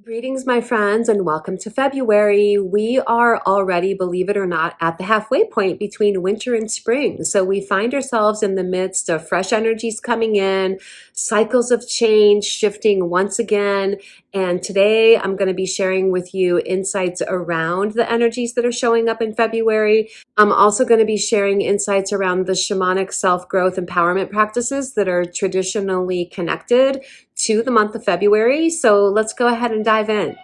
Greetings, my friends, and welcome to February. We are already, believe it or not, at the halfway point between winter and spring. So we find ourselves in the midst of fresh energies coming in, cycles of change shifting once again. And today I'm going to be sharing with you insights around the energies that are showing up in February. I'm also going to be sharing insights around the shamanic self-growth empowerment practices that are traditionally connected to the month of February. So let's go ahead and dive in.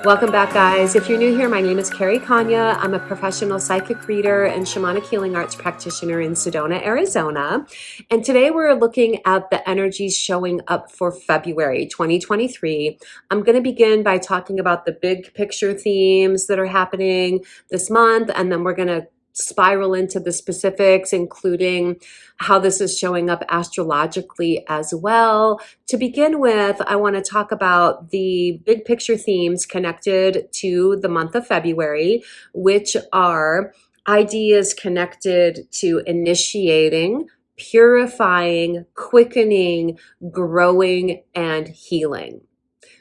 Welcome back, guys. If you're new here, my name is Carrie Konyha. I'm a professional psychic reader and shamanic healing arts practitioner in Sedona, Arizona. And today we're looking at the energies showing up for February 2023. I'm going to begin by talking about the big picture themes that are happening this month, and then we're going to spiral into the specifics, including how this is showing up astrologically as well. To begin with, I want to talk about the big picture themes connected to the month of February, which are ideas connected to initiating, purifying, quickening, growing, and healing.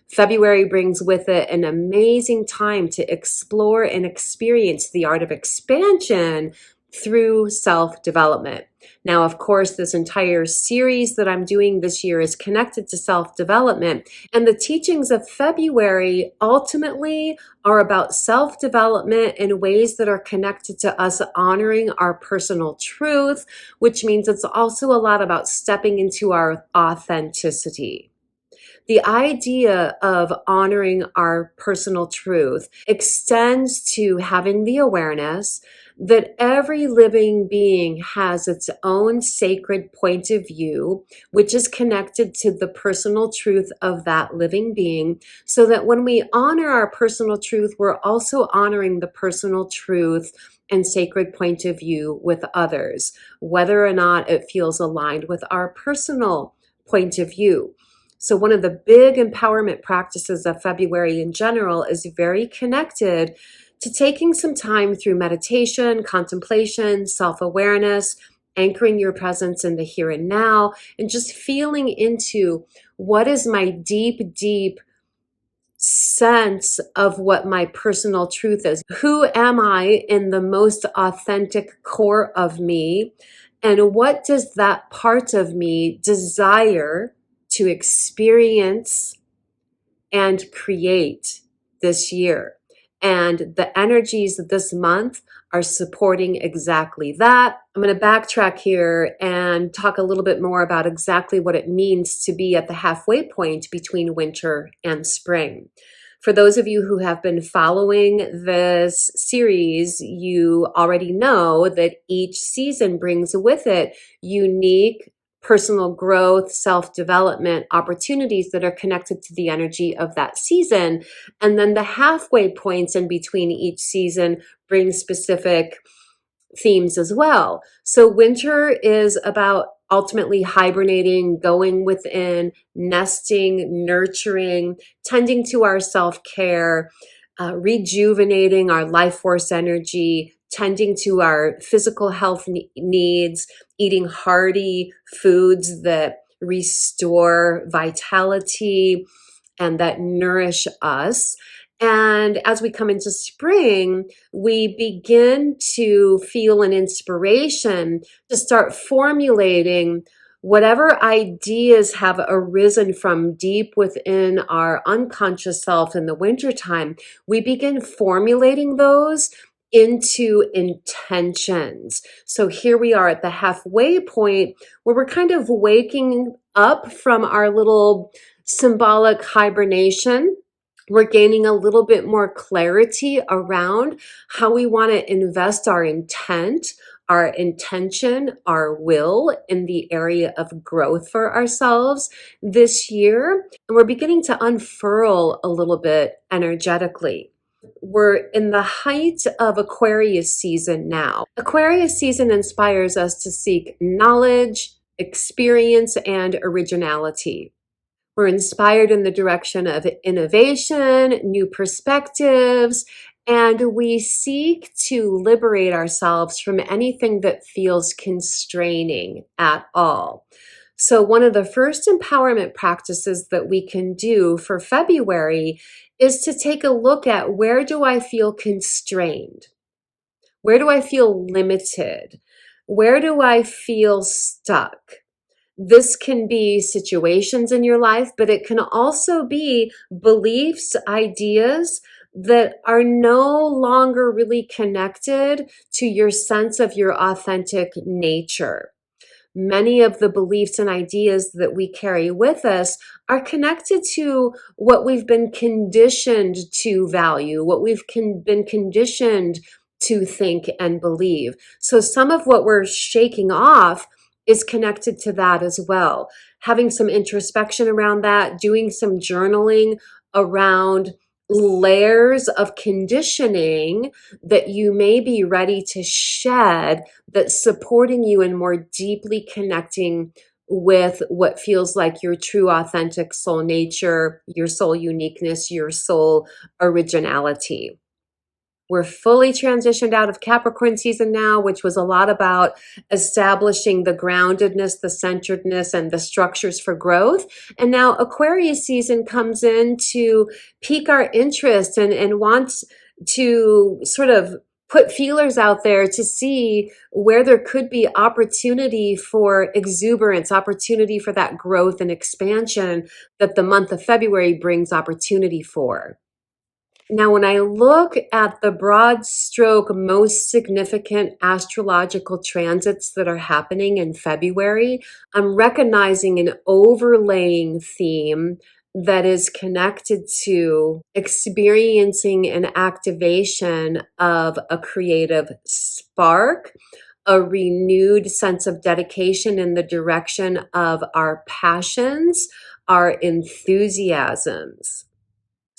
February brings with it an amazing time to explore and experience the art of expansion through self-development. Now, of course, this entire series that I'm doing this year is connected to self-development, and the teachings of February ultimately are about self-development in ways that are connected to us honoring our personal truth, which means it's also a lot about stepping into our authenticity. The idea of honoring our personal truth extends to having the awareness that every living being has its own sacred point of view, which is connected to the personal truth of that living being, so that when we honor our personal truth, we're also honoring the personal truth and sacred point of view with others, whether or not it feels aligned with our personal point of view. So one of the big empowerment practices of February in general is very connected to taking some time through meditation, contemplation, self-awareness, anchoring your presence in the here and now, and just feeling into what is my deep, deep sense of what my personal truth is. Who am I in the most authentic core of me? And what does that part of me desire to experience and create this year? And the energies this month are supporting exactly that. I'm going to backtrack here and talk a little bit more about exactly what it means to be at the halfway point between winter and spring. For those of you who have been following this series, you already know that each season brings with it unique personal growth, self-development opportunities that are connected to the energy of that season. And then the halfway points in between each season bring specific themes as well. So winter is about ultimately hibernating, going within, nesting, nurturing, tending to our self-care, rejuvenating our life force energy, tending to our physical health needs, eating hearty foods that restore vitality and that nourish us. And as we come into spring, we begin to feel an inspiration to start formulating whatever ideas have arisen from deep within our unconscious self in the wintertime. We begin formulating those into intentions. So here we are at the halfway point where we're kind of waking up from our little symbolic hibernation. We're gaining a little bit more clarity around how we want to invest our intent, our intention, our will in the area of growth for ourselves this year. And we're beginning to unfurl a little bit energetically. We're in the height of Aquarius season now. Aquarius season inspires us to seek knowledge, experience, and originality. We're inspired in the direction of innovation, new perspectives, And we seek to liberate ourselves from anything that feels constraining at all. So, one of the first empowerment practices that we can do for February is to take a look at, where do I feel constrained? Where do I feel limited? Where do I feel stuck? This can be situations in your life, but it can also be beliefs, ideas that are no longer really connected to your sense of your authentic nature. Many of the beliefs and ideas that we carry with us are connected to what we've been conditioned to value, what we've been conditioned to think and believe. So some of what we're shaking off is connected to that as well. Having some introspection around that, doing some journaling around layers of conditioning that you may be ready to shed, that's supporting you in more deeply connecting with what feels like your true authentic soul nature, your soul uniqueness, your soul originality. We're fully transitioned out of Capricorn season now, which was a lot about establishing the groundedness, the centeredness, and the structures for growth. And now Aquarius season comes in to pique our interest and wants to sort of put feelers out there to see where there could be opportunity for exuberance, opportunity for that growth and expansion that the month of February brings opportunity for. Now, when I look at the broad stroke, most significant astrological transits that are happening in February, I'm recognizing an overlaying theme that is connected to experiencing an activation of a creative spark, a renewed sense of dedication in the direction of our passions, our enthusiasms.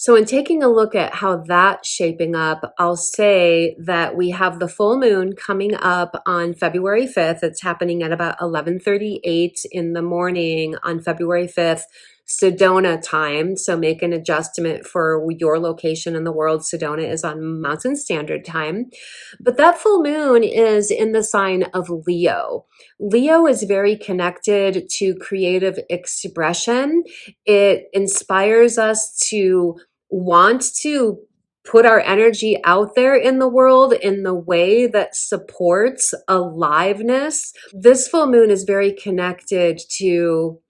So in taking a look at how that's shaping up, I'll say that we have the full moon coming up on February 5th. It's happening at about 11:38 in the morning on February 5th, Sedona time. So make an adjustment for your location in the world. Sedona is on Mountain Standard Time. But that full moon is in the sign of Leo. Leo is very connected to creative expression. It inspires us to want to put our energy out there in the world in the way that supports aliveness. This full moon is very connected to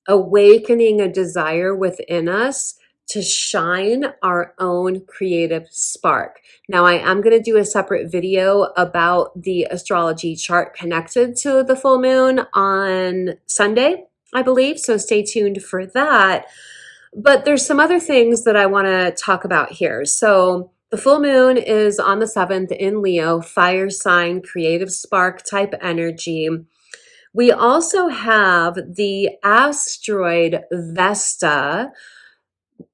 awakening a desire within us to shine our own creative spark. Now, I am going to do a separate video about the astrology chart connected to the full moon on Sunday, I believe, so stay tuned for that. But there's some other things that I want to talk about here. So the full moon is on the 7th in Leo, fire sign, creative spark type energy. We also have the asteroid Vesta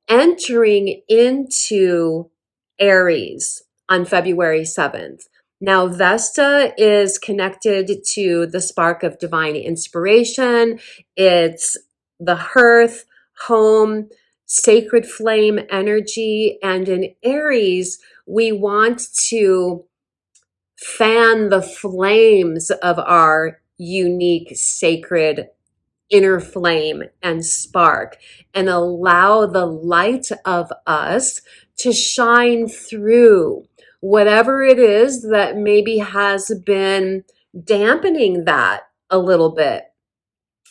entering into Aries on February 7th. Now, Vesta is connected to the spark of divine inspiration. It's the hearth, home, sacred flame energy. And in Aries, we want to fan the flames of our unique, sacred inner flame and spark and allow the light of us to shine through whatever it is that maybe has been dampening that a little bit.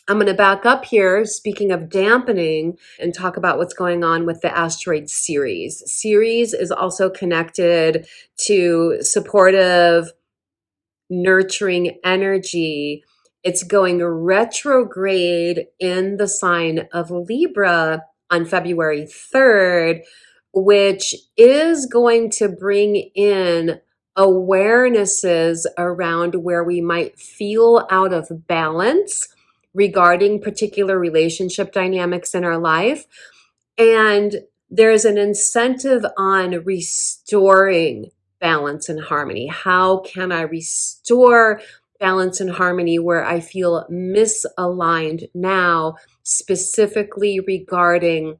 I'm going to back up here, speaking of dampening, and talk about what's going on with the asteroid Ceres. Ceres is also connected to supportive, nurturing energy. It's going retrograde in the sign of Libra on February 3rd, which is going to bring in awarenesses around where we might feel out of balance regarding particular relationship dynamics in our life. And there's an incentive on restoring balance and harmony. How can I restore balance and harmony where I feel misaligned now, specifically regarding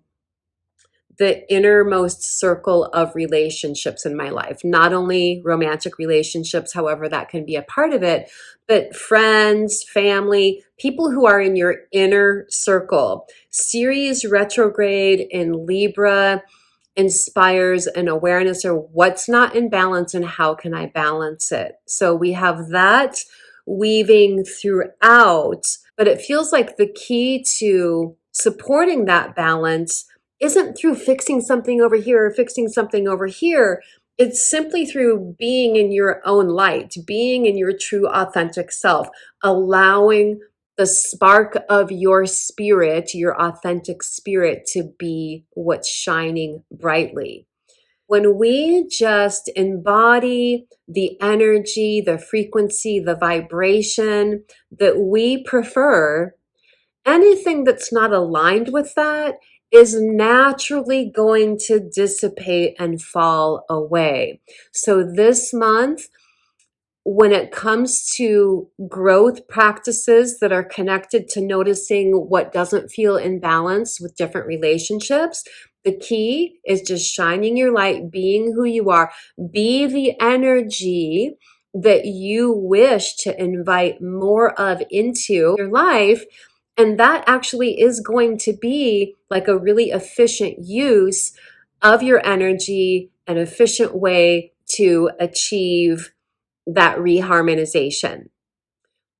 the innermost circle of relationships in my life. Not only romantic relationships, however, that can be a part of it, but friends, family, people who are in your inner circle. Ceres retrograde in Libra inspires an awareness of what's not in balance and how can I balance it. So we have that weaving throughout, but it feels like the key to supporting that balance isn't through fixing something over here or fixing something over here. It's simply through being in your own light, being in your true authentic self, allowing the spark of your spirit, your authentic spirit, to be what's shining brightly. When we just embody the energy, the frequency, the vibration that we prefer, anything that's not aligned with that is naturally going to dissipate and fall away. So this month, when it comes to growth practices that are connected to noticing what doesn't feel in balance with different relationships, the key is just shining your light, being who you are, be the energy that you wish to invite more of into your life. And that actually is going to be like a really efficient use of your energy, an efficient way to achieve that reharmonization.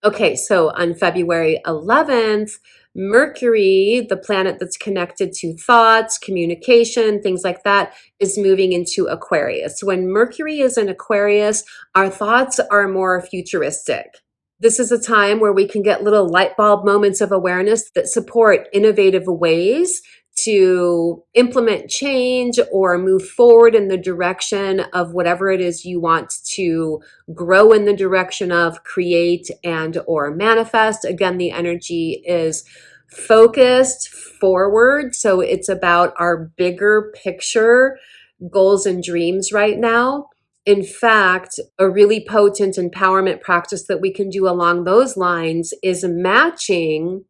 Okay, so on February 11th, Mercury, the planet that's connected to thoughts, communication, things like that, is moving into Aquarius. When Mercury is in Aquarius, our thoughts are more futuristic. This is a time where we can get little light bulb moments of awareness that support innovative ways to implement change or move forward in the direction of whatever it is you want to grow in the direction of, create, and or manifest. Again, the energy is focused forward. So it's about our bigger picture goals and dreams right now. In fact, a really potent empowerment practice that we can do along those lines is matching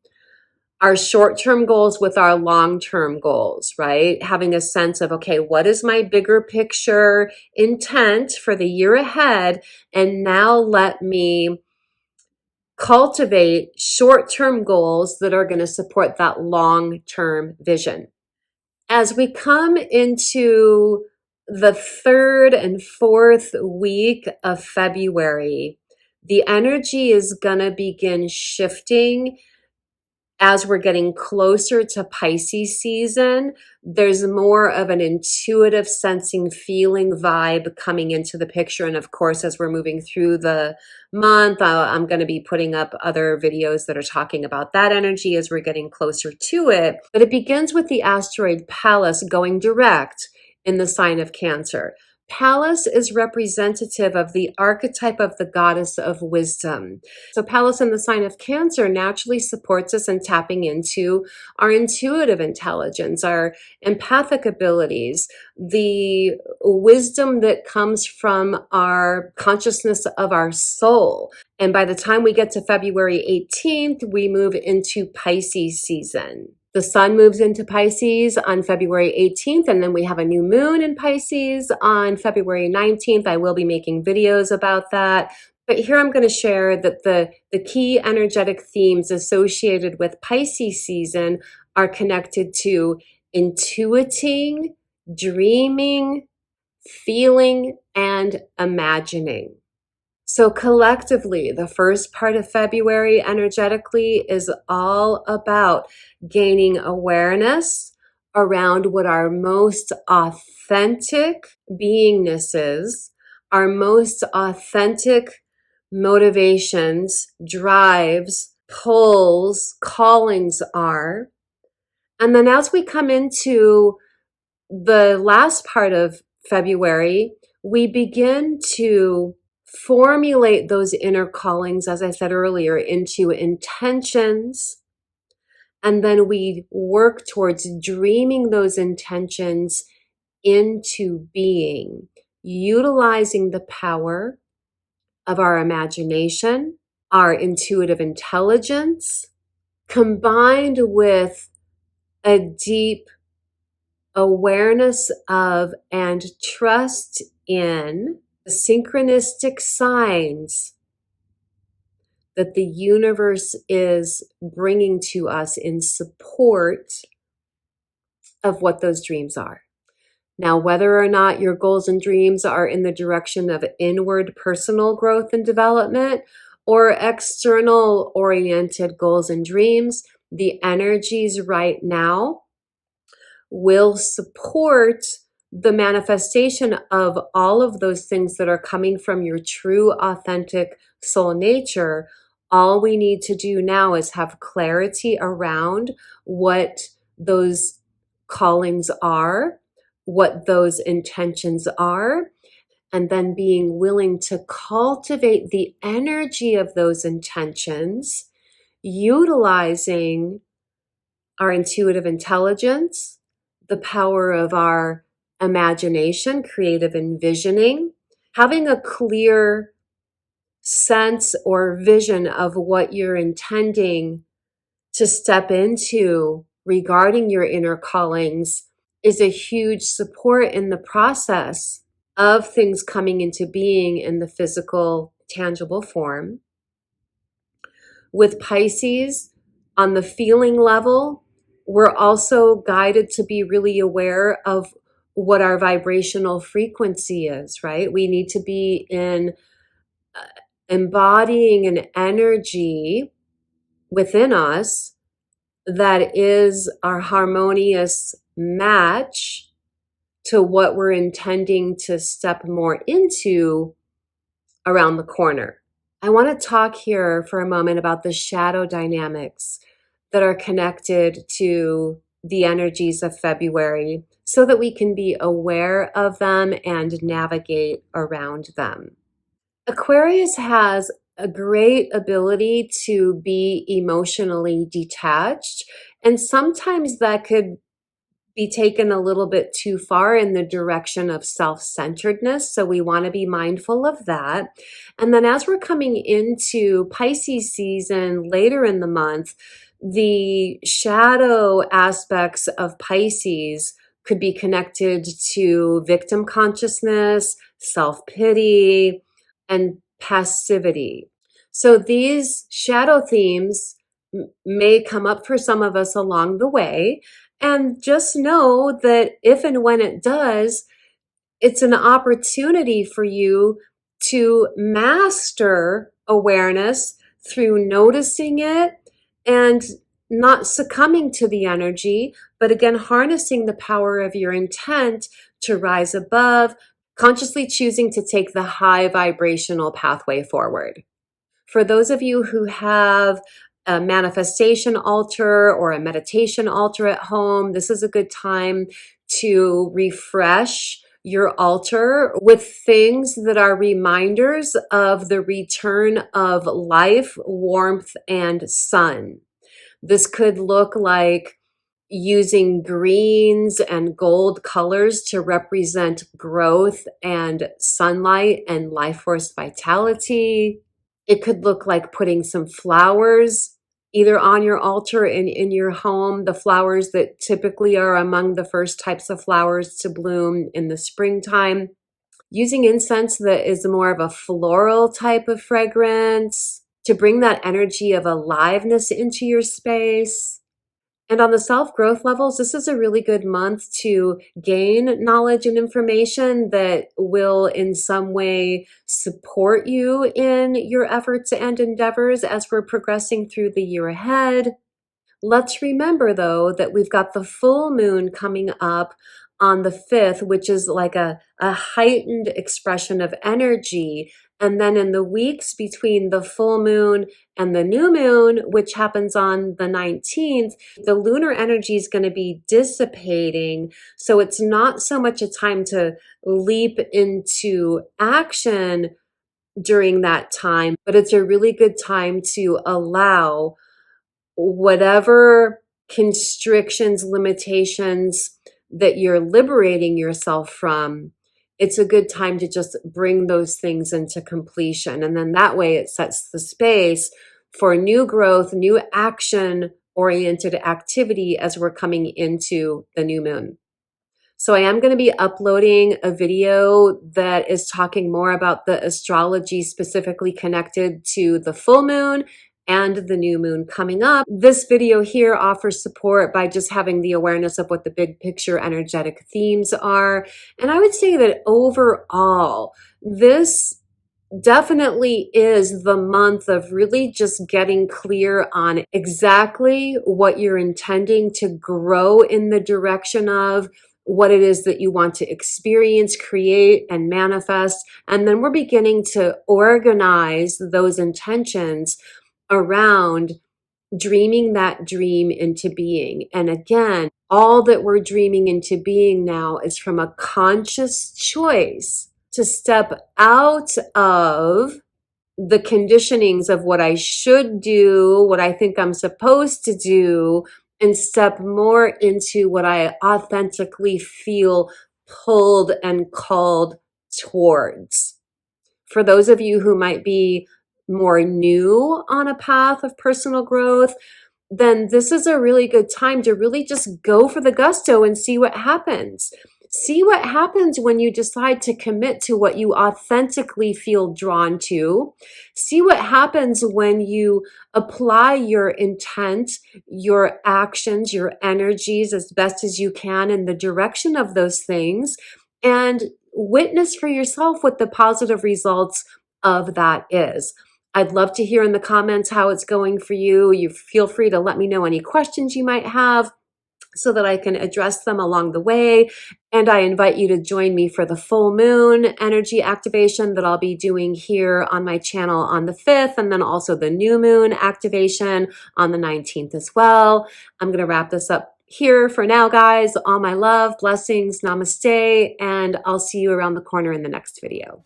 our short-term goals with our long-term goals, right? Having a sense of, okay, what is my bigger picture intent for the year ahead? And now let me cultivate short-term goals that are going to support that long-term vision. As we come into the third and fourth week of February, the energy is going to begin shifting. As we're getting closer to Pisces season, there's more of an intuitive sensing, feeling vibe coming into the picture. And of course, as we're moving through the month, I'm going to be putting up other videos that are talking about that energy as we're getting closer to it. But it begins with the asteroid Pallas going direct in the sign of Cancer. Pallas is representative of the archetype of the goddess of wisdom. So Pallas in the sign of Cancer naturally supports us in tapping into our intuitive intelligence, our empathic abilities, the wisdom that comes from our consciousness of our soul. And by the time we get to February 18th, we move into Pisces season. The sun moves into Pisces on February 18th, and then we have a new moon in Pisces on February 19th. I will be making videos about that. But here I'm going to share that the key energetic themes associated with Pisces season are connected to intuiting, dreaming, feeling, and imagining. So collectively, the first part of February energetically is all about gaining awareness around what our most authentic beingness is, our most authentic motivations, drives, pulls, callings are. And then as we come into the last part of February, we begin to formulate those inner callings, as I said earlier, into intentions. And then we work towards dreaming those intentions into being, utilizing the power of our imagination, our intuitive intelligence, combined with a deep awareness of and trust in the synchronistic signs that the universe is bringing to us in support of what those dreams are. Now, whether or not your goals and dreams are in the direction of inward personal growth and development or external oriented goals and dreams, the energies right now will support the manifestation of all of those things that are coming from your true, authentic soul nature. All we need to do now is have clarity around what those callings are, what those intentions are, and then being willing to cultivate the energy of those intentions, utilizing our intuitive intelligence, the power of our imagination, creative envisioning, having a clear sense or vision of what you're intending to step into regarding your inner callings is a huge support in the process of things coming into being in the physical, tangible form. With Pisces, on the feeling level, we're also guided to be really aware of what our vibrational frequency is, right? We need to be in embodying an energy within us that is our harmonious match to what we're intending to step more into around the corner. I want to talk here for a moment about the shadow dynamics that are connected to the energies of February so that we can be aware of them and navigate around them. Aquarius has a great ability to be emotionally detached, and sometimes that could be taken a little bit too far in the direction of self-centeredness. So we want to be mindful of that. And then as we're coming into Pisces season later in the month, the shadow aspects of Pisces could be connected to victim consciousness, self-pity, and passivity. So these shadow themes may come up for some of us along the way. And just know that if and when it does, it's an opportunity for you to master awareness through noticing it and not succumbing to the energy, but again, harnessing the power of your intent to rise above, consciously choosing to take the high vibrational pathway forward. For those of you who have a manifestation altar or a meditation altar at home, this is a good time to refresh your altar with things that are reminders of the return of life, warmth, and sun. This could look like using greens and gold colors to represent growth and sunlight and life force vitality. It could look like putting some flowers either on your altar in your home, the flowers that typically are among the first types of flowers to bloom in the springtime. Using incense that is more of a floral type of fragrance to bring that energy of aliveness into your space. And on the self-growth levels, this is a really good month to gain knowledge and information that will in some way support you in your efforts and endeavors as we're progressing through the year ahead. Let's remember, though, that we've got the full moon coming up on the 5th, which is like a heightened expression of energy. And then in the weeks between the full moon and the new moon, which happens on the 19th, the lunar energy is going to be dissipating. So it's not so much a time to leap into action during that time, but it's a really good time to allow whatever constrictions, limitations that you're liberating yourself from. It's a good time to just bring those things into completion. And then that way it sets the space for new growth, new action oriented activity as we're coming into the new moon. So I am going to be uploading a video that is talking more about the astrology specifically connected to the full moon and the new moon coming up. This video here offers support by just having the awareness of what the big picture energetic themes are. And I would say that overall, this definitely is the month of really just getting clear on exactly what you're intending to grow in the direction of, what it is that you want to experience, create, and manifest. And then we're beginning to organize those intentions around dreaming that dream into being. And again, all that we're dreaming into being now is from a conscious choice to step out of the conditionings of what I should do, what I think I'm supposed to do, and step more into what I authentically feel pulled and called towards. For those of you who might be more new on a path of personal growth, then this is a really good time to really just go for the gusto and see what happens. See what happens when you decide to commit to what you authentically feel drawn to. See what happens when you apply your intent, your actions, your energies as best as you can in the direction of those things, and witness for yourself what the positive results of that is. I'd love to hear in the comments how it's going for you. You feel free to let me know any questions you might have so that I can address them along the way. And I invite you to join me for the full moon energy activation that I'll be doing here on my channel on the 5th, and then also the new moon activation on the 19th as well. I'm going to wrap this up here for now, guys. All my love, blessings, namaste, and I'll see you around the corner in the next video.